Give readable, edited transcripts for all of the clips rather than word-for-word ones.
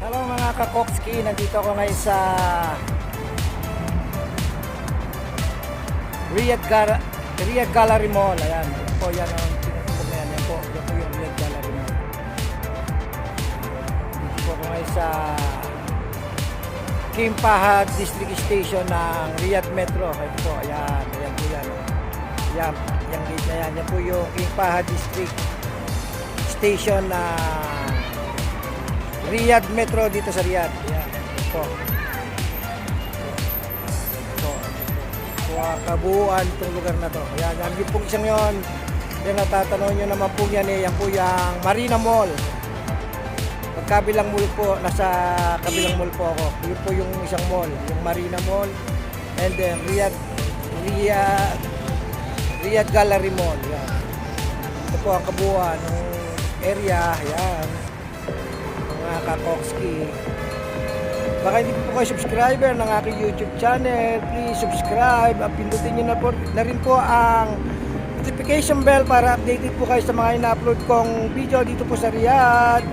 Hello mga kakokski, nandito ako ngayon sa Riyadh Gallery Mall. Ayan, ito po yan ang tinutulog na yan. Yan po yung Riyadh Gallery Mall. Dito po ako ngayon sa King Fahd District Station ng Riyadh Metro. Ito po, ayan, ayan po yan. Ayan, yung gate na yan. Yan po yung King Fahd District Station na Riyadh Metro dito sa Riyadh. Ayan, ito po. Kabuuan itong lugar na to. Ayan, yung pong isang yon, yung natatanong nyo naman po yan yan po yung Marina Mall. Magkabilang mall po, nasa kabilang mall po ako. Yun po yung isang mall, yung Marina Mall, and then Riyadh Gallery Mall. Ayan. Ito po ang kabuuan ng area. Ayan, mga kakokski. Baka hindi po kayo subscriber ng aking YouTube channel, please subscribe at pindutin nyo na rin po ang notification bell para updated po kayo sa mga ina-upload kong video dito po sa Riyadh.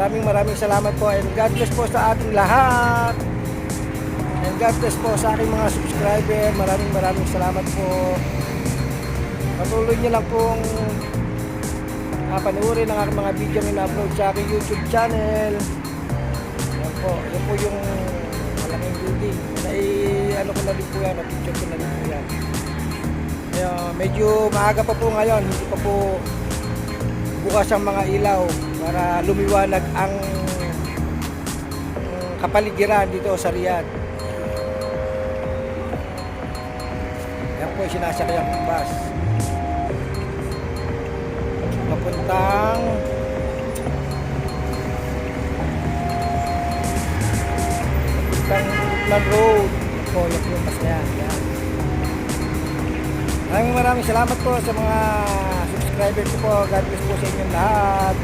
Maraming salamat po, and God bless po sa ating lahat, and God bless po sa aking mga subscriber. Maraming salamat po. Patuloy nyo lang pong panuorin ang aking mga video na ina-upload sa aking YouTube channel. Yan po yung malaking building. Ano ko na rin po yan, na-picture ko na rin po yan. Medyo maaga pa po ngayon, hindi pa po bukas ang mga ilaw para lumiwanag ang kapaligiran dito sa Riyadh. Yan po sinasakyan ng bus papuntang Woodland Road. Po, yan yung bus na yan. Maraming salamat po sa mga subscribers ko po. God bless po sa inyong lahat.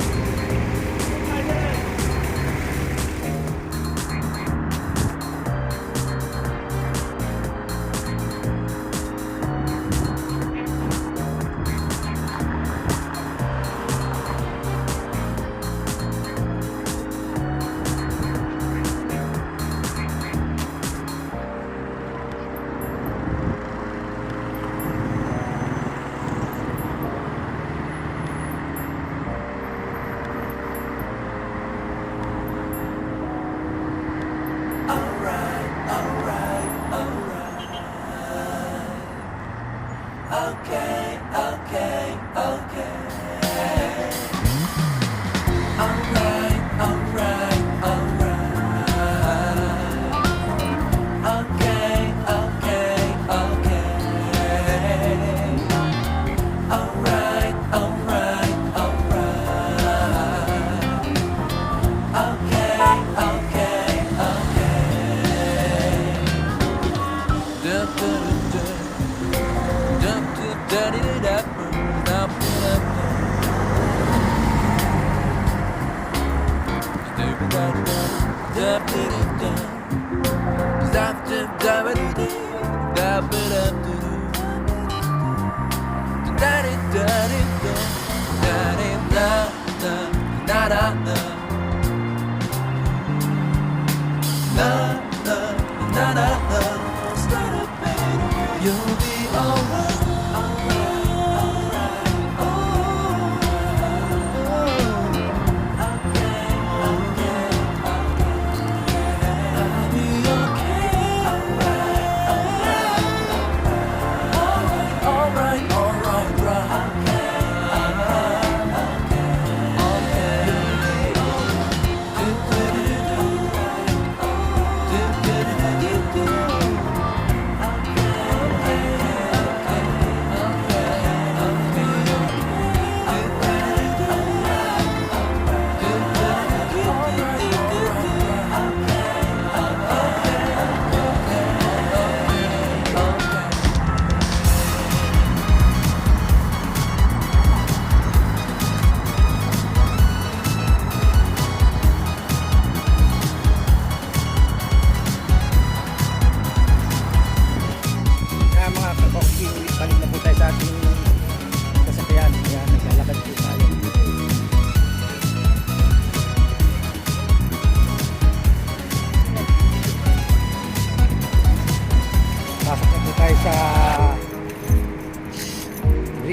You'll be alright. I'll be okay.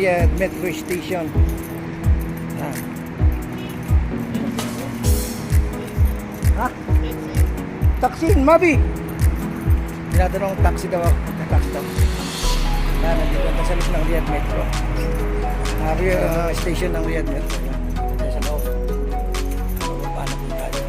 Riyadh Metro Station. Yan. Ha? Taxi, Mabi! Tinatanong taxi daw ako. Taxi daw. Yan, nandito ang kasalit ng Riyadh Metro. Station ng Riyadh Metro. Yan. Yan sa loob. Paano po tayo?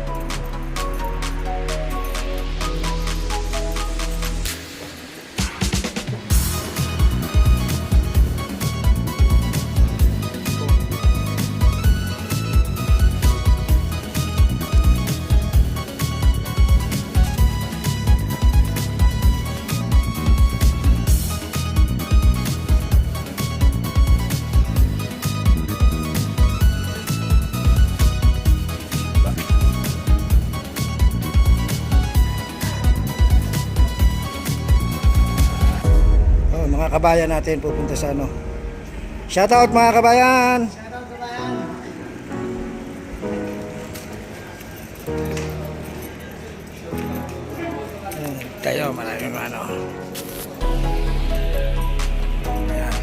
Mga kabayan natin pupunta sa ano. Shout out mga kabayan. Shout out kabayan. Kayo maraming ano. Ayan.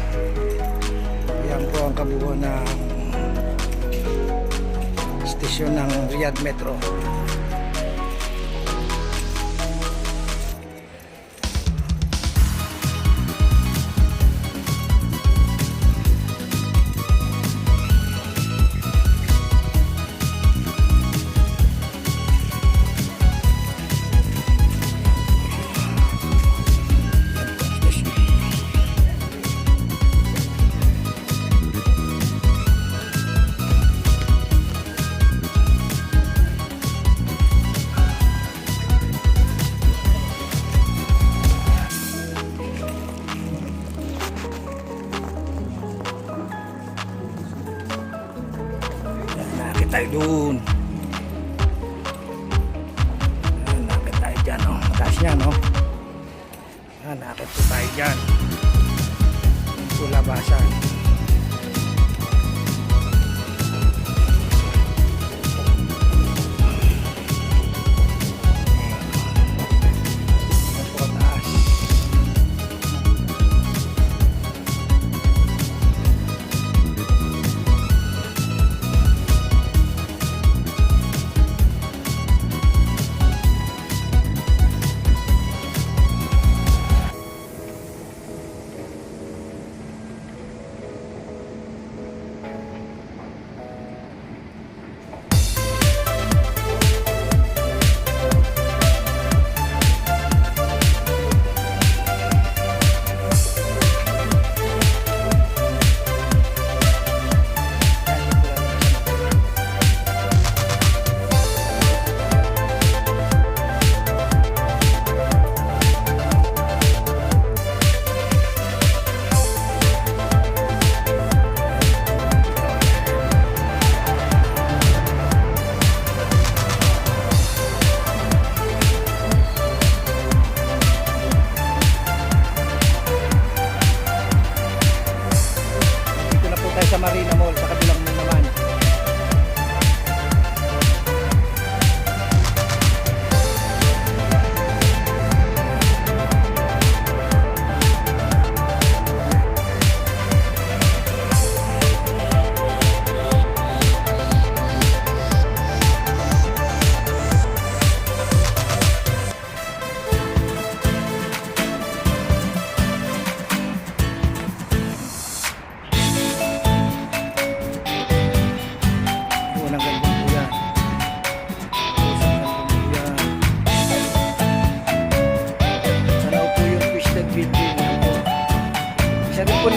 Yan po ang kabuuan ng stasyon ng Riyadh Metro. Nakakit tayo dun. Nakakit tayo dyan, oh. Mataas yan, oh. Nakakit po tayo dyan. Pulabasan. Yan po taas. Sa Marina Mall sa kabilang mo naman.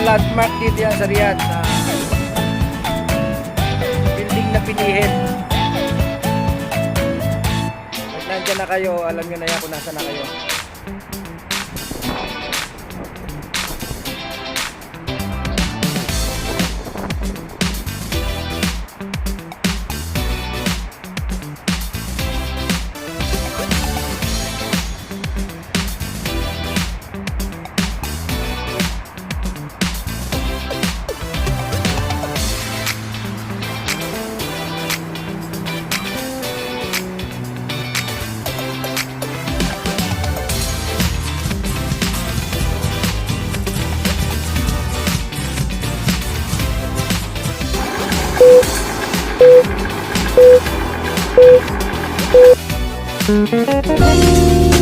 Landmark dito yan sa Riyadh na building na pinihit. Pag nandyan na kayo, alam nyo na yan kung nasa na kayo. alright.